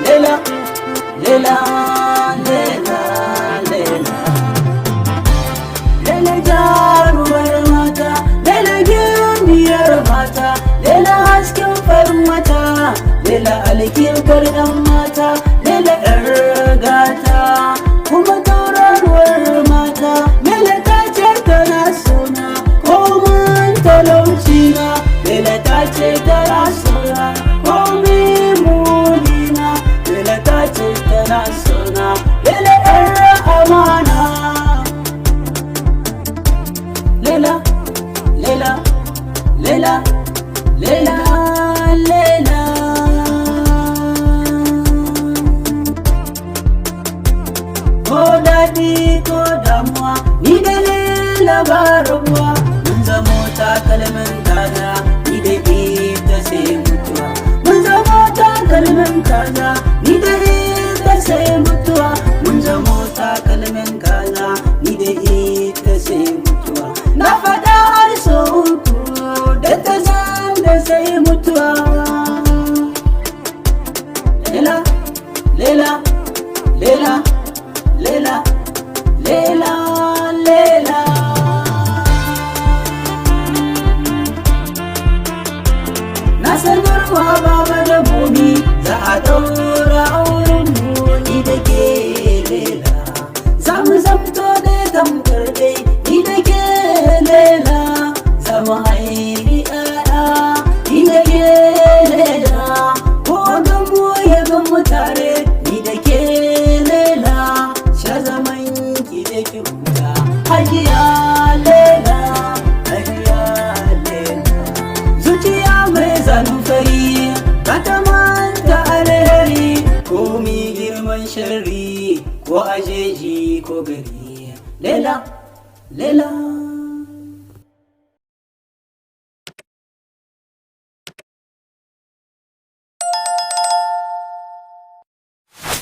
Lela, Lela, Lela, Lela. Lela jaruwar mata, Lela gimbiyar mata, Lela hasken farin mata, Lela alkirbar ɗan mata, Lela ƴar gata, kuma tauraruwar mata. Lela ta ce tana sona, komin talauci na, Lela ta ce tana sona, komin munina, Lela ta ce tana sona, Lela ƴar amana. Lela, Lela, Lela, Lela, Lela. Ko daɗi ko damuwa, ni da Lela ba rabuwa. Mun zamo takalmin kaza, ni da ita sai mutuwa. Mun zamo takalmin kaza, ni da ita sai mutuwa. Mun zamo takalmin kaza, ni da ita sai mutuwa. Na faɗa har sau uku da ta san da sai mutuwa. Lela, Lela, Lela, Lela, Lela, Lela. Na sanarwa baba da bomi za a ɗaura auren mu ni da ke Lela. Za mu zamto da tamkar dai ni da ke Lela. Za mu haifi ƴaƴa ni da ke Lela. Ko gamu ya gamu tare ni da ke Lela. Sha zaman ki da ki huta hajiya Lela, hajiya Lela. Zuciya mai zanfari ba ta manta alheri, komi girman sharri ko ajeji ko gari. Lela, Lela.